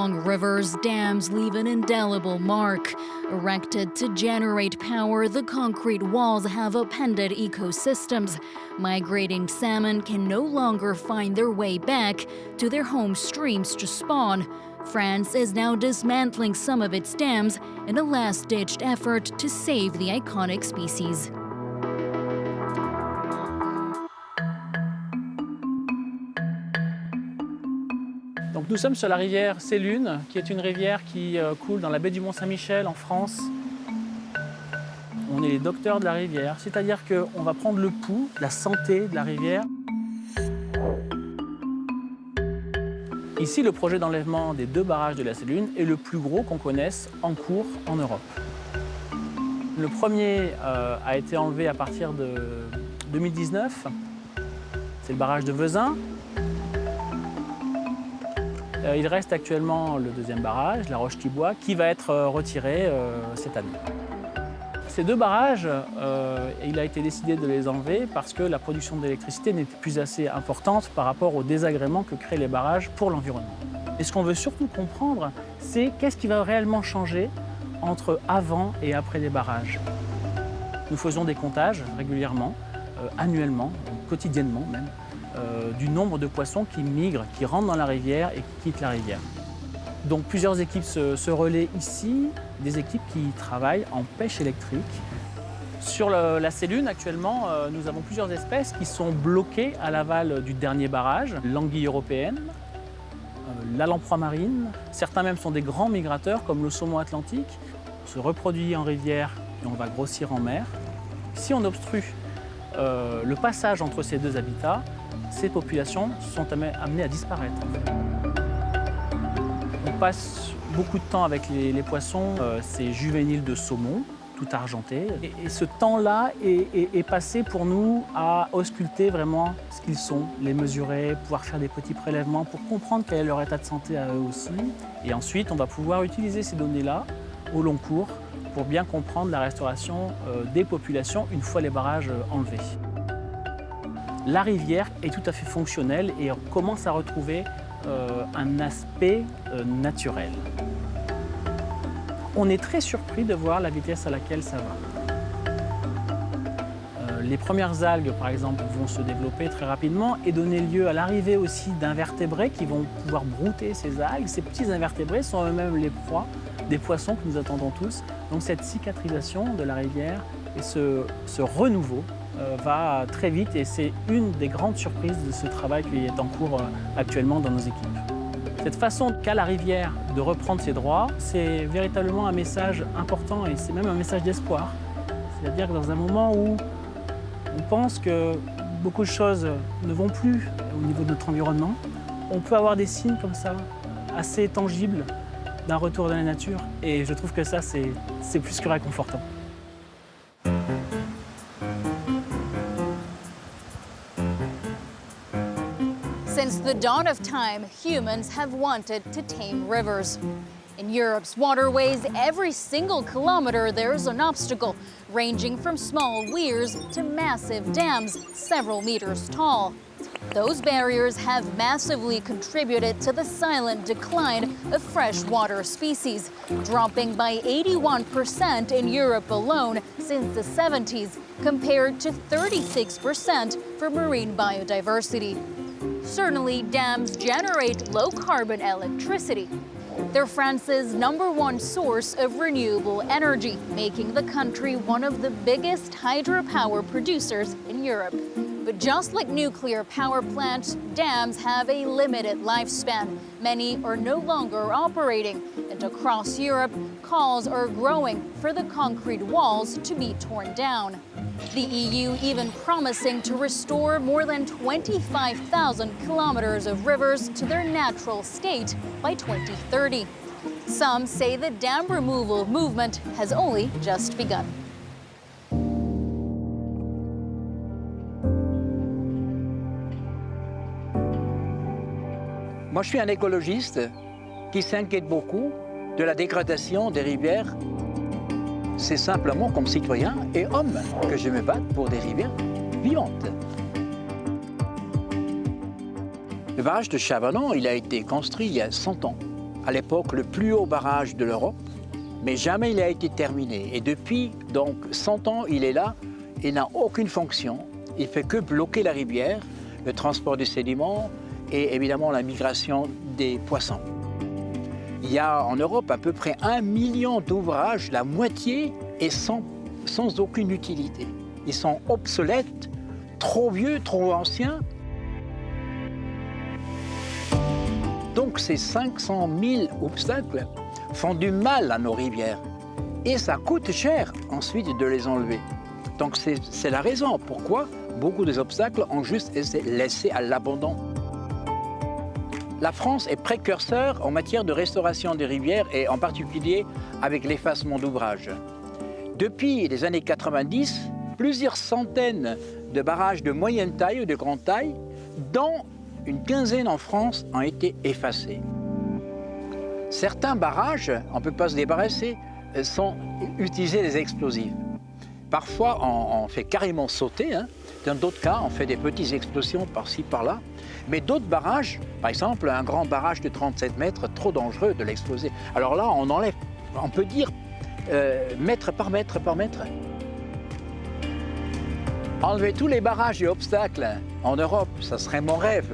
Along rivers, dams leave an indelible mark. Erected to generate power, the concrete walls have upended ecosystems. Migrating salmon can no longer find their way back to their home streams to spawn. France is now dismantling some of its dams in a last-ditch effort to save the iconic species. Donc nous sommes sur la rivière Sélune, qui est une rivière qui coule dans la baie du Mont-Saint-Michel en France. On est les docteurs de la rivière, c'est-à-dire qu'on va prendre le pouls, la santé de la rivière. Ici, le projet d'enlèvement des 2 barrages de la Sélune est le plus gros qu'on connaisse en cours en Europe. Le premier a été enlevé à partir de 2019. C'est le barrage de Vezin. Il reste actuellement le 2e barrage, la Roche-Tibois, qui va être retiré cette année. Ces 2 barrages, il a été décidé de les enlever parce que la production d'électricité n'était plus assez importante par rapport aux désagréments que créent les barrages pour l'environnement. Et ce qu'on veut surtout comprendre, c'est qu'est-ce qui va réellement changer entre avant et après les barrages. Nous faisons des comptages régulièrement, annuellement, quotidiennement même, du nombre de poissons qui migrent, qui rentrent dans la rivière et qui quittent la rivière. Donc plusieurs équipes se relaient ici, des équipes qui travaillent en pêche électrique. Sur la Sélune, actuellement, nous avons plusieurs espèces qui sont bloquées à l'aval du dernier barrage, l'anguille européenne, la lamproie marine. Certains même sont des grands migrateurs, comme le saumon atlantique. On se reproduit en rivière et on va grossir en mer. Si on obstrue le passage entre ces 2 habitats, ces populations sont amenées à disparaître. On passe beaucoup de temps avec les poissons, ces juvéniles de saumon, tout argentés. Et ce temps-là est passé pour nous à ausculter vraiment ce qu'ils sont, les mesurer, pouvoir faire des petits prélèvements pour comprendre quel est leur état de santé à eux aussi. Et ensuite, on va pouvoir utiliser ces données-là au long cours pour bien comprendre la restauration des populations une fois les barrages enlevés. La rivière est tout à fait fonctionnelle et on commence à retrouver un aspect naturel. On est très surpris de voir la vitesse à laquelle ça va. Les premières algues, par exemple, vont se développer très rapidement et donner lieu à l'arrivée aussi d'invertébrés qui vont pouvoir brouter ces algues. Ces petits invertébrés sont eux-mêmes les proies des poissons que nous attendons tous. Donc cette cicatrisation de la rivière et ce renouveau va très vite et c'est une des grandes surprises de ce travail qui est en cours actuellement dans nos équipes. Cette façon qu'a la rivière de reprendre ses droits, c'est véritablement un message important et c'est même un message d'espoir. C'est-à-dire que dans un moment où on pense que beaucoup de choses ne vont plus au niveau de notre environnement, on peut avoir des signes comme ça, assez tangibles, d'un retour de la nature. Et je trouve que ça, c'est plus que réconfortant. Since the dawn of time, humans have wanted to tame rivers. In Europe's waterways, every single kilometer there's an obstacle, ranging from small weirs to massive dams several meters tall. Those barriers have massively contributed to the silent decline of freshwater species, dropping by 81% in Europe alone since the 70s, compared to 36% for marine biodiversity. Certainly, dams generate low-carbon electricity. They're France's #1 source of renewable energy, making the country one of the biggest hydropower producers in Europe. But just like nuclear power plants, dams have a limited lifespan. Many are no longer operating, and across Europe, calls are growing for the concrete walls to be torn down. The EU even promising to restore more than 25,000 kilometers of rivers to their natural state by 2030. Some say the dam removal movement has only just begun. Moi, je suis un écologiste qui s'inquiète beaucoup de la dégradation des rivières. C'est simplement comme citoyen et homme que je me bats pour des rivières vivantes. Le barrage de Chavanon, il a été construit il y a 100 ans. à l'époque le plus haut barrage de l'Europe, mais jamais il a été terminé. Et depuis donc 100 ans, il est là, il n'a aucune fonction. Il ne fait que bloquer la rivière, le transport des sédiments et évidemment la migration des poissons. Il y a en Europe à peu près 1 million d'ouvrages, la moitié est sans aucune utilité. Ils sont obsolètes, trop vieux, trop anciens. Donc ces 500 000 obstacles font du mal à nos rivières. Et ça coûte cher ensuite de les enlever. Donc c'est la raison pourquoi beaucoup des obstacles ont juste été laissés à l'abandon. La France est précurseur en matière de restauration des rivières et en particulier avec l'effacement d'ouvrages. Depuis les années 90, plusieurs centaines de barrages de moyenne taille ou de grande taille, dont une quinzaine en France, ont été effacés. Certains barrages, on ne peut pas se débarrasser, utilisaient des explosifs. Parfois, on fait carrément sauter. Dans d'autres cas, on fait des petites explosions par-ci, par-là. Mais d'autres barrages, par exemple, un grand barrage de 37 mètres, trop dangereux de l'exploser. Alors là, on enlève, on peut dire, mètre par mètre par mètre. Enlever tous les barrages et obstacles en Europe, ça serait mon rêve,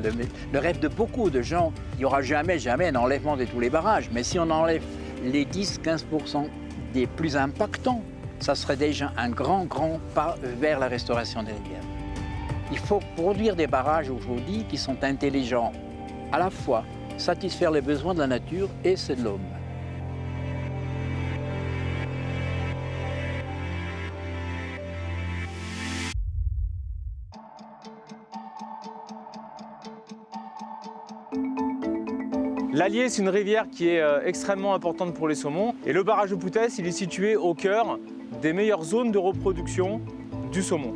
le rêve de beaucoup de gens. Il n'y aura jamais un enlèvement de tous les barrages. Mais si on enlève les 10-15% des plus impactants, ça serait déjà un grand pas vers la restauration des rivières. Il faut produire des barrages aujourd'hui qui sont intelligents, à la fois satisfaire les besoins de la nature et ceux de l'homme. L'Allier, c'est une rivière qui est extrêmement importante pour les saumons. Et le barrage de Poutès, il est situé au cœur des meilleures zones de reproduction du saumon.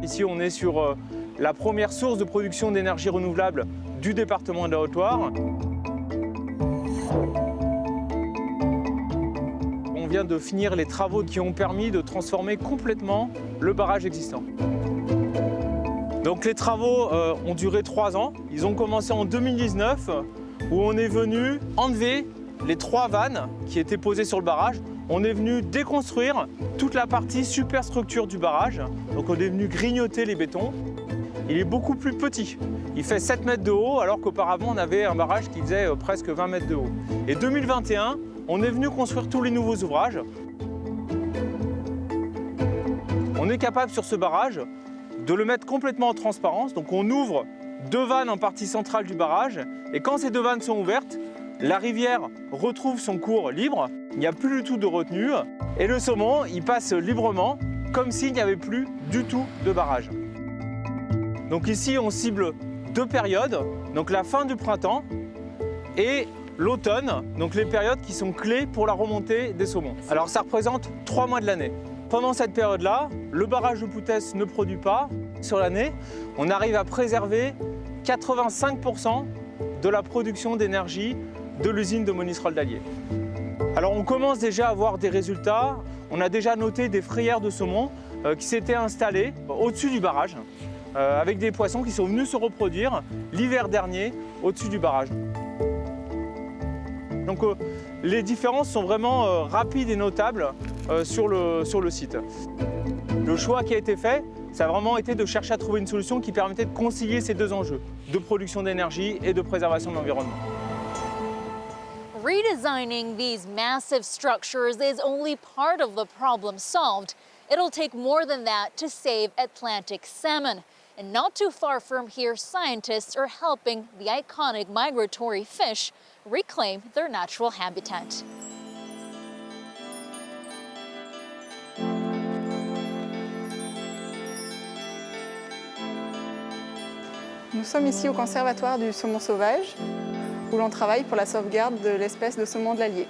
Ici, on est sur la première source de production d'énergie renouvelable du département de la Haute-Loire. On vient de finir les travaux qui ont permis de transformer complètement le barrage existant. Donc les travaux ont duré 3 ans. Ils ont commencé en 2019, où on est venu enlever les 3 vannes qui étaient posées sur le barrage. On est venu déconstruire toute la partie superstructure du barrage. Donc on est venu grignoter les bétons. Il est beaucoup plus petit. Il fait 7 mètres de haut, alors qu'auparavant on avait un barrage qui faisait presque 20 mètres de haut. Et 2021, on est venu construire tous les nouveaux ouvrages. On est capable sur ce barrage de le mettre complètement en transparence. Donc on ouvre 2 vannes en partie centrale du barrage. Et quand ces 2 vannes sont ouvertes, la rivière retrouve son cours libre. Il n'y a plus du tout de retenue. Et le saumon, il passe librement, comme s'il n'y avait plus du tout de barrage. Donc ici, on cible 2 périodes. Donc la fin du printemps et l'automne. Donc les périodes qui sont clés pour la remontée des saumons. Alors ça représente 3 mois de l'année. Pendant cette période-là, le barrage de Poutès ne produit pas. Sur l'année, on arrive à préserver 85% de la production d'énergie de l'usine de Monistrol d'Allier. Alors on commence déjà à avoir des résultats. On a déjà noté des frayères de saumon qui s'étaient installées au-dessus du barrage avec des poissons qui sont venus se reproduire l'hiver dernier au-dessus du barrage. Donc les différences sont vraiment rapides et notables sur le site. Le choix qui a été fait, ça a vraiment été de chercher à trouver une solution qui permettait de concilier ces 2 enjeux, de production d'énergie et de préservation de l'environnement. Redesigning these massive structures is only part of the problem solved. It'll take more than that to save Atlantic salmon. And not too far from here, scientists are helping the iconic migratory fish reclaim their natural habitat. Nous sommes ici au Conservatoire du saumon sauvage, où l'on travaille pour la sauvegarde de l'espèce de saumon de l'Allier.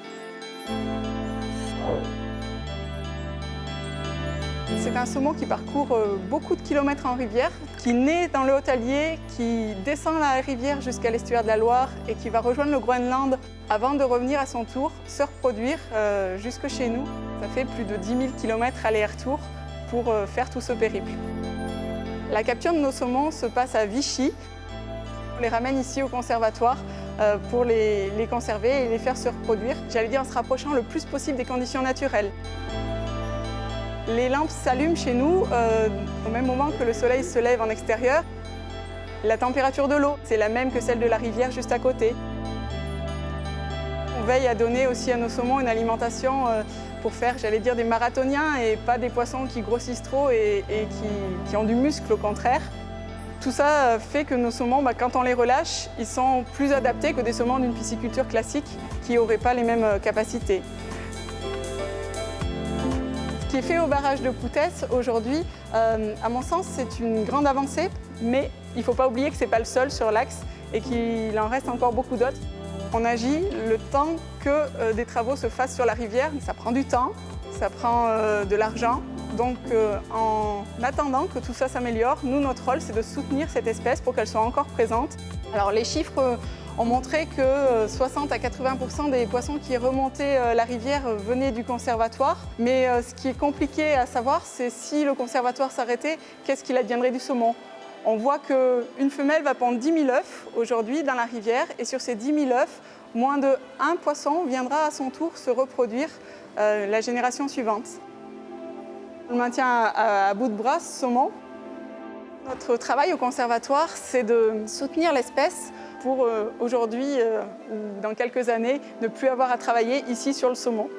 C'est un saumon qui parcourt beaucoup de kilomètres en rivière, qui naît dans le Haut-Allier, qui descend la rivière jusqu'à l'estuaire de la Loire et qui va rejoindre le Groenland avant de revenir à son tour, se reproduire jusque chez nous. Ça fait plus de 10 000 km aller-retour pour faire tout ce périple. La capture de nos saumons se passe à Vichy. On les ramène ici au conservatoire pour les conserver et les faire se reproduire, j'allais dire en se rapprochant le plus possible des conditions naturelles. Les lampes s'allument chez nous au même moment que le soleil se lève en extérieur. La température de l'eau, c'est la même que celle de la rivière juste à côté. On veille à donner aussi à nos saumons une alimentation pour faire, j'allais dire, des marathoniens et pas des poissons qui grossissent trop et qui ont du muscle au contraire. Tout ça fait que nos saumons, quand on les relâche, ils sont plus adaptés que des saumons d'une pisciculture classique qui n'auraient pas les mêmes capacités. Ce qui est fait au barrage de Poutès aujourd'hui, à mon sens, c'est une grande avancée, mais il ne faut pas oublier que ce n'est pas le seul sur l'axe et qu'il en reste encore beaucoup d'autres. On agit le temps que des travaux se fassent sur la rivière. Ça prend du temps, ça prend de l'argent. Donc en attendant que tout ça s'améliore, nous, notre rôle, c'est de soutenir cette espèce pour qu'elle soit encore présente. Alors les chiffres ont montré que 60 à 80% des poissons qui remontaient la rivière venaient du conservatoire. Mais ce qui est compliqué à savoir, c'est si le conservatoire s'arrêtait, qu'est-ce qu'il adviendrait du saumon? On voit qu'une femelle va pondre 10 000 œufs aujourd'hui dans la rivière et sur ces 10 000 œufs, moins de 1 poisson viendra à son tour se reproduire la génération suivante. On le maintient à bout de bras, ce saumon. Notre travail au conservatoire, c'est de soutenir l'espèce pour aujourd'hui ou dans quelques années ne plus avoir à travailler ici sur le saumon.